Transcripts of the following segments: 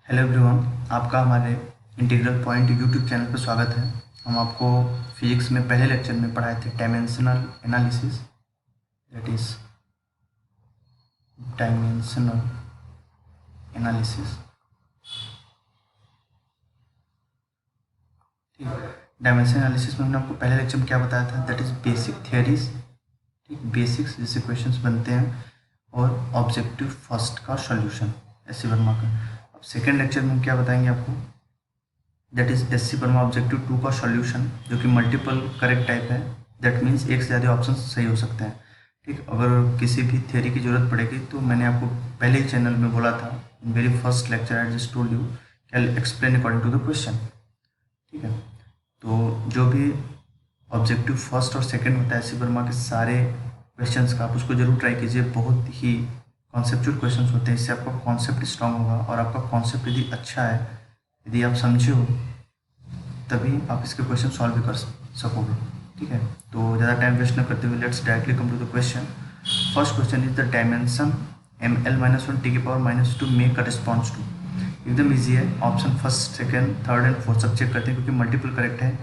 Hello everyone, आपका हमारे integral point YouTube channel पर स्वागत है। हम आपको फिजिक्स में पहले लेक्चर में पढ़ाए थे dimensional analysis, that is dimensional analysis. ठीक, डायमेंशनल एनालिसिस में हमने आपको पहले लेक्चर में क्या बताया था, दैट इज बेसिक थियरीज। ठीक, बेसिक्स जिससे क्वेश्चंस बनते हैं और ऑब्जेक्टिव फर्स्ट का सॉल्यूशन एस.सी. वर्मा का। अब सेकेंड लेक्चर में हम क्या बताएंगे आपको, that is SC. Verma objective 2 का सॉल्यूशन, जो कि मल्टीपल करेक्ट टाइप है। दैट मीन्स एक से ज़्यादा ऑप्शन सही हो सकते हैं। ठीक, अगर किसी भी थियरी की जरूरत पड़ेगी तो मैंने आपको पहले ही चैनल में बोला था, in very first lecture I just told you, I explain according to the question. ठीक है, तो जो भी ऑब्जेक्टिव फर्स्ट और सेकंड होता है एस.सी. वर्मा के सारे क्वेश्चंस का, आप उसको जरूर ट्राई कीजिए। बहुत ही कॉन्सेप्चुअल क्वेश्चंस होते हैं, इससे आपका कॉन्सेप्ट स्ट्रांग होगा और आपका कॉन्सेप्ट यदि अच्छा है, यदि आप समझे हो, तभी आप इसके क्वेश्चन सॉल्व भी कर सकोगे। ठीक है, तो ज़्यादा टाइम वेस्ट न करते हुए let's directly come to the question. First question is the dimension ml-1 t⁻⁻2 में करस्पॉन्ड्स टू। एकदम ईजी है, option first second third and fourth सब चेक करते हैं क्योंकि मल्टीपल करेक्ट है।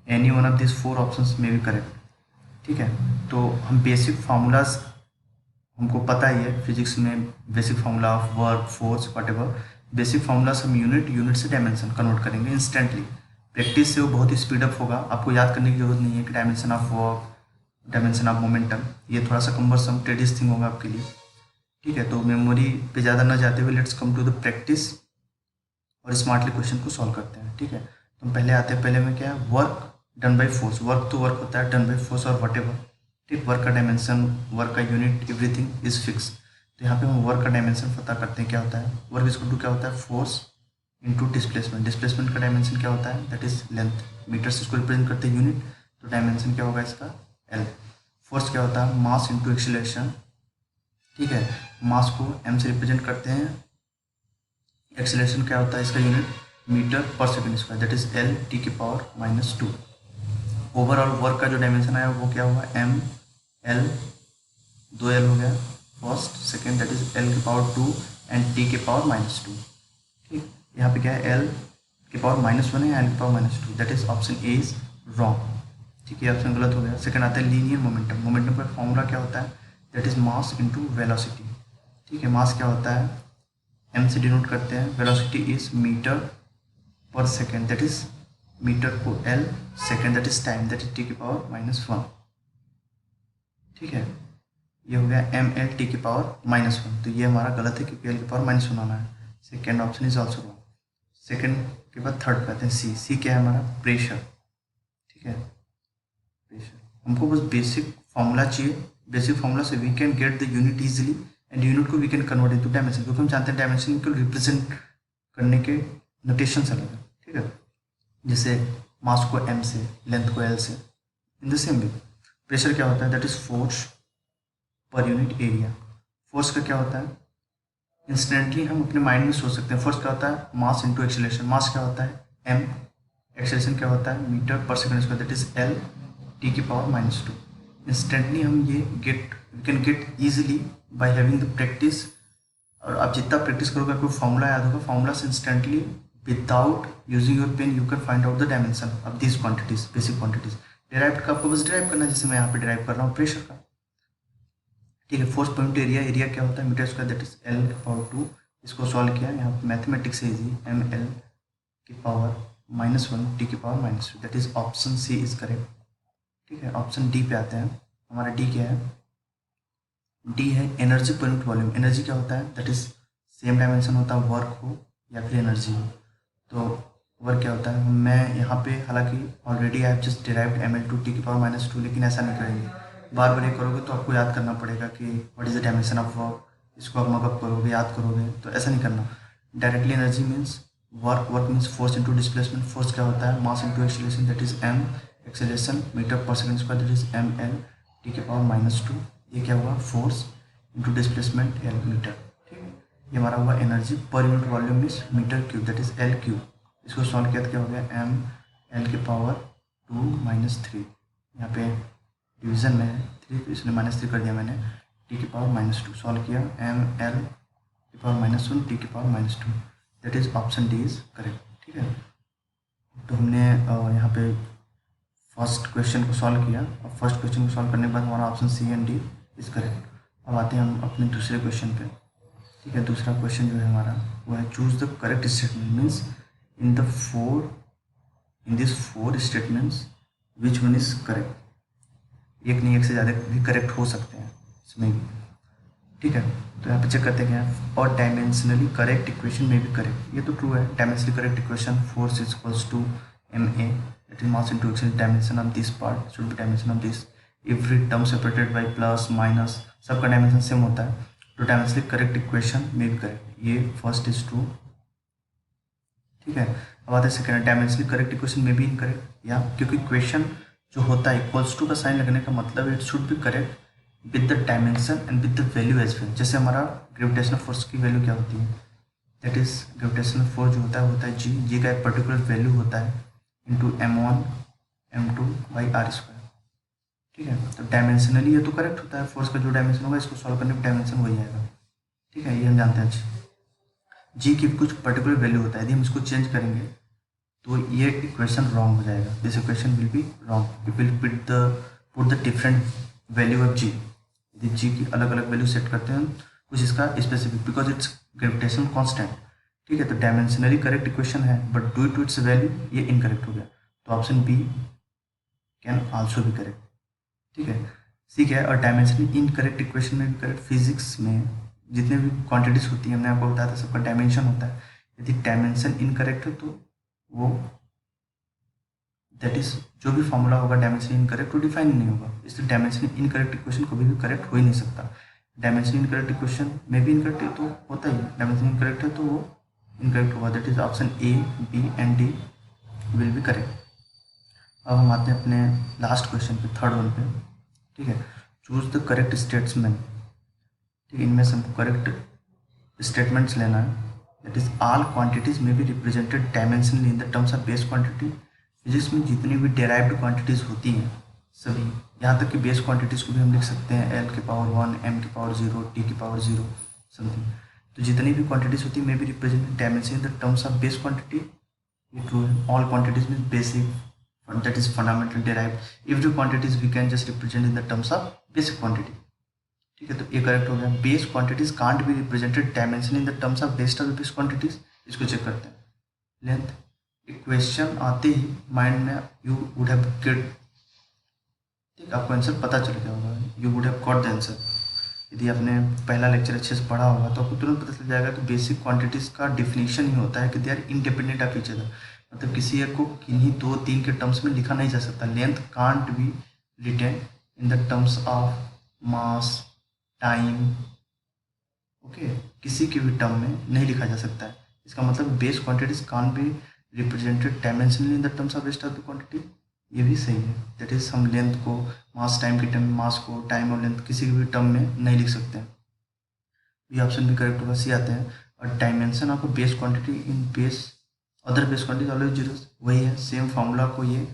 Any one of this 4 options में भी करेक्ट। ठीक है, तो हम बेसिक फार्मूलाज हमको पता ही है फिजिक्स में, basic formula of work force what ever, basic formulas हम यूनिट से डायमेंशन कन्वर्ट करेंगे इंस्टेंटली। प्रैक्टिस से वो बहुत ही स्पीड अप होगा, आपको याद करने की जरूरत नहीं है कि dimension of work, dimension of momentum, ये थोड़ा सा कम्बरसम टेडियस थिंग होगा आपके लिए। ठीक है, तो मेमोरी पे ज़्यादा ना जाते हुए let's come to the practice और स्मार्टली क्वेश्चन को सॉल्व करते हैं। ठीक है, तो पहले आते हैं, पहले में क्या है, work done by force. Work तो वर्क होता है डन बाई फोर्स और वट एवर। ठीक, वर्क का डायमेंशन, वर्क का यूनिट, एवरीथिंग इज फिक्स। तो यहाँ पे हम वर्क का डायमेंशन पता करते हैं क्या होता है। वर्क इक्वल टू क्या होता है, फोर्स इंटू डिस्प्लेसमेंट। डिस्प्लेसमेंट का डायमेंशन क्या होता है, दैट इज लेंथ। मीटर से इसको रिप्रेजेंट करते हैं यूनिट, तो डायमेंशन क्या होगा इसका, एल। फोर्स क्या होता है, मास इंटू एक्सीलरेशन। ठीक है, मास को एम से रिप्रेजेंट करते हैं। एक्सीलरेशन क्या होता है इसका unit, metre per second square, that is L t⁻⁻2। Overall work का जो डायमेंशन आया वो क्या हुआ, एम एल, 2 एल हो गया first second, that is l⁻2 and t⁻⁻2। ठीक, यहाँ पे क्या है, l⁻⁻1 है, l⁻⁻2, that is option A is wrong. ठीक है, ऑप्शन गलत हो गया। सेकंड आता है लीनियर मोमेंटम। मोमेंटम का फॉर्मूला क्या होता है, that is mass into velocity. ठीक है, मास क्या होता है, एम से डिनोट करते हैं, वेलोसिटी इज मीटर पर सेकेंड, दैट इज मीटर को L, second that is time, that is t⁻⁻1। ठीक है, ये हो गया ml⁻⁻1, तो ये हमारा गलत है क्योंकि l⁻⁻1 आना है। Second option is also wrong. Second के बाद थर्ड पे आते हैं, सी। सी क्या है हमारा, प्रेशर। ठीक है, प्रेशर, हमको बस बेसिक फॉर्मूला चाहिए। बेसिक फॉर्मूला से we can get the unit easily and unit को we can convert into dimension, क्योंकि हम जानते हैं डायमेंशन को रिप्रेजेंट करने के नोटेशंस अलग है। ठीक है, जैसे मास को एम से, लेंथ को एल से, in the same way pressure क्या होता है, that is force per unit area. Force का क्या होता है, इंस्टेंटली हम अपने माइंड में सोच सकते हैं। फोर्स क्या होता है, मास इंटू एक्सीलरेशन। मास क्या होता है, एम। एक्सीलरेशन क्या होता है, meter per second square, that is L t⁻⁻2। Instantly हम ये we can get easily by having the practice. और आप जितना प्रैक्टिस करोगे आपको फॉर्मूला याद होगा, फॉर्मूला से instantly without using your pen you can find out the dimension of this quantities, basic quantities. Derive का आपको बस डिराइव करना है, जैसे मैं यहाँ पे डिराइव कर रहा हूँ प्रेशर का। ठीक है, फोर्स पॉइंट एरिया, एरिया क्या होता है, metre square, that is l⁻2। इसको सॉल्व किया, यहाँ पे मैथमेटिक्स से easy, ml⁻⁻1 t⁻⁻2, that is option C is correct. ठीक है, ऑप्शन डी पे आते हैं। हमारा डी क्या है, डी है energy per unit volume. Energy क्या होता है, दैट इज सेम डायमेंशन होता है, वर्क हो या फिर एनर्जी हो। तो वर्क क्या होता है, मैं यहाँ पे हालांकि already I have just derived ml2 t⁻⁻2, लेकिन ऐसा नहीं करेंगे। बार बार ये करोगे तो आपको याद करना पड़ेगा कि what is the dimension of work, इसको आप मकअप करोगे, याद करोगे, तो ऐसा नहीं करना। Directly energy means work, work means force into displacement. Force क्या होता है, mass into acceleration, that is M. Acceleration meter per second square, that is ml⁻⁻2। ये क्या हुआ, force into displacement L, meter. ठीक है, ये हमारा हुआ energy per unit volume means meter cube, that is L cube. इसको सॉल्व किया तो क्या हो गया, m l⁻2-3। यहाँ पे डिवीजन में है 3, तो इसलिए -3 कर दिया मैंने, t⁻⁻2 सॉल्व किया, ml⁻1 t⁻⁻2। That is option D is correct. ठीक है, तो हमने यहाँ पे फर्स्ट क्वेश्चन को सॉल्व किया, और फर्स्ट क्वेश्चन को सॉल्व करने के बाद हमारा option C and D is correct. अब आते हैं हम अपने दूसरे क्वेश्चन पे। ठीक है, दूसरा क्वेश्चन जो है हमारा वो है choose the correct statement, means in this four statements which one is correct. एक नहीं, एक से ज़्यादा भी करेक्ट हो सकते हैं इसमें भी। ठीक है, तो यहाँ पे चेक करते हैं क्या, और डायमेंशनली करेक्ट इक्वेशन में भी करेक्ट, ये तो ट्रू है। Dimensionally correct equation force is equals to ma, that is mass into axis, dimension of this part should be dimension of this, every term separated by plus minus, सबका dimension same होता है, तो dimensionally correct equation में भी correct, ये first is true. ठीक है, अब आते हैं सेकेंड, डायमेंशनली करेक्ट इक्वेशन में भी इनकरेक्ट, या क्योंकि इक्वेशन जो होता है इक्वल्स टू का साइन लगने का मतलब it should be correct with the dimension and with the value as well. जैसे हमारा ग्रेविटेशनल फोर्स की वैल्यू क्या होती है, दैट इज ग्रेविटेशनल फोर्स जो होता है जी का एक पर्टिकुलर वैल्यू होता है into m1 m2 by are square. ठीक है, तो डायमेंशनली ये तो करेक्ट होता है, फोर्स का जो डायमेंशन होगा इसको सॉल्व करने पर डायमेंशन वही आएगा। ठीक है, ये हम जानते हैं। जी की कुछ पर्टिकुलर वैल्यू होता है, यदि हम इसको चेंज करेंगे तो ये इक्वेशन रॉन्ग हो जाएगा, this equation will be wrong, it will put the different value of G. यदि जी की अलग अलग वैल्यू सेट करते हैं कुछ इसका specific, because it's gravitational constant. ठीक है, तो डायमेंशनली करेक्ट इक्वेशन है, but due to its value ये इनकरेक्ट हो गया, तो option B can also be correct. ठीक है, ठीक है, और डायमेंशनली इनकरेक्ट इक्वेशन में भी करेक्ट। फिजिक्स में जितने भी क्वांटिटीज होती है, हमने आपको बताया था सबका डायमेंशन होता है, यदि डायमेंशन इनकरेक्ट है तो वो दैट इज जो भी फॉर्मूला होगा डायमेंशन इनकरेक्ट वो डिफाइन नहीं होगा, इसलिए डायमेंशन इनकरेक्ट इक्वेशन कभी भी करेक्ट हो ही नहीं सकता। डायमेंशन इनकरेक्ट इक्वेशन में भी इनकरेक्ट तो होता ही, डायमेंशन इनकरेक्ट है तो वो इनकरेक्ट होगा, that is option A B and D will be correct. अब हम आते हैं अपने लास्ट क्वेश्चन पे, थर्ड वन पे। ठीक है, चूज द करेक्ट स्टेटमेंट। ठीक है, इनमें से हमको करेक्ट स्टेटमेंट्स लेना है, दैट इज ऑल क्वांटिटीज में be represented dimensionally in the terms of base quantity. Physics में जितनी भी डेराइव्ड क्वांटिटीज़ होती हैं सभी, यहाँ तक कि बेस क्वांटिटीज़ को भी हम लिख सकते हैं एल के पावर 1, एम के पावर 0, टी के पावर 0 समथिंग, तो जितनी भी क्वांटिटीज़ होती है may be represented dimension in the terms of base quantity, ये ट्रू है। All quantities mean basic, that is fundamental derived, every quantities we can just represent in the terms of basic quantity। ठीक है, तो ये correct हो गया। Base quantities can't be represented dimension in the terms of best of base quantities, इसको check करते हैं। Length equation आते ही माइंड में यू वुड हैव गेट, ठीक, आपको आंसर पता चल गया होगा, you would have got the answer. यदि आपने पहला लेक्चर अच्छे से पढ़ा होगा तो आपको तुरंत पता चल जाएगा कि बेसिक क्वांटिटीज का डिफिनीशन ही होता है कि they are independent of each other, मतलब किसी एक को किन्हीं 2-3 के टर्म्स में लिखा नहीं जा सकता। Length can't be written in the terms of mass time, okay, किसी के भी टर्म में नहीं लिखा जा सकता है। इसका मतलब base quantities can't be represented dimensionally in the terms of best of the quantity, ये भी सही है। दैट इज हम लेंथ को मास टाइम के टर्म में, मास को टाइम और लेंथ किसी भी टर्म में नहीं लिख सकते हैं, ये ऑप्शन भी करेक्ट होगा, सी आते हैं। और dimension of base quantity in base other base quantity always zero, वही है सेम फार्मूला को ये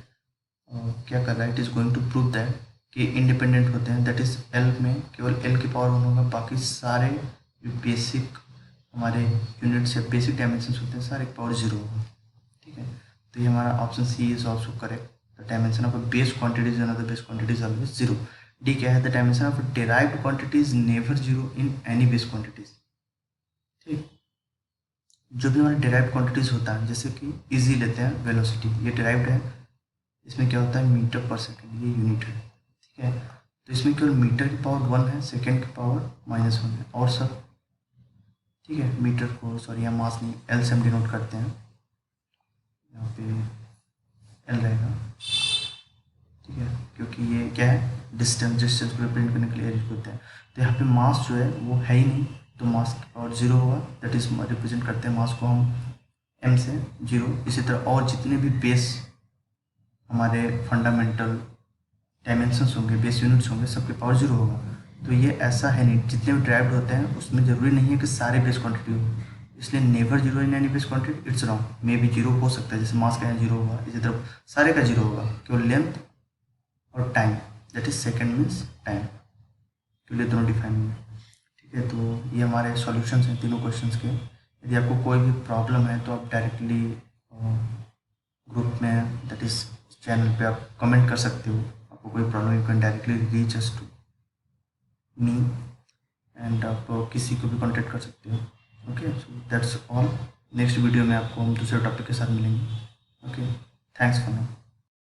क्या कर रहा है, it is going to prove that कि इंडिपेंडेंट होते हैं, दैट इज एल में केवल एल की पावर 1 होगा, बाकी सारे जो बेसिक हमारे यूनिट्स या बेसिक डायमेंशन होते हैं सारे की पावर 0 होगा। ठीक है, तो ये हमारा option C is also correct, the dimension of base quantities and other base quantities always 0। D क्या है, the dimension of derived quantities never 0 in any base quantities. ठीक, जो भी हमारे डेराइव्ड क्वांटिटीज होता है, जैसे कि इजी लेते हैं वेलोसिटी, ये डेराइव्ड है, इसमें क्या होता है मीटर पर सेकेंड, ये यूनिट है। ठीक है, तो इसमें केवल मीटर की पावर 1 है, सेकेंड की पावर -1 है, और सब ठीक है। मीटर को सॉरी यहाँ मास नहीं, एल से हम डिनोट करते हैं, यहाँ पे एल रहेगा। ठीक है, क्योंकि ये क्या है डिस्टेंस को रिप्रेजेंट करने के लिए यूज करते हैं। तो यहाँ पे मास जो है वो है ही नहीं, तो मास की पावर 0 होगा, दैट इज रिप्रेजेंट करते हैं मास को हम m से 0। इसी तरह और जितने भी बेस हमारे फंडामेंटल डायमेंशंस होंगे, बेस यूनिट्स होंगे, सबके पावर 0 होगा। तो ये ऐसा है नहीं, जितने भी ड्राइव्ड होते हैं उसमें ज़रूरी नहीं है कि सारे बेस क्वांटिटी हो, इसलिए never 0 in any base quantity, it's wrong. May be 0 हो सकता है, जैसे मास का यहाँ 0 होगा, इसी तरह सारे का 0 होगा, केवल लेंथ और time, that is second means time के लिए दोनों डिफाइन हुए। ठीक है, तो ये हमारे सॉल्यूशंस हैं तीनों क्वेश्चंस के। यदि आपको कोई भी प्रॉब्लम है तो आप डायरेक्टली ग्रुप में, दैट इज चैनल पे आप कमेंट कर सकते हो। आपको कोई problem, you can directly reach us to me, and आप किसी को भी कांटेक्ट कर सकते हो। Okay, so that's all. Next video में आपको हम दूसरे टॉपिक के साथ मिलेंगे। Okay, thanks for now.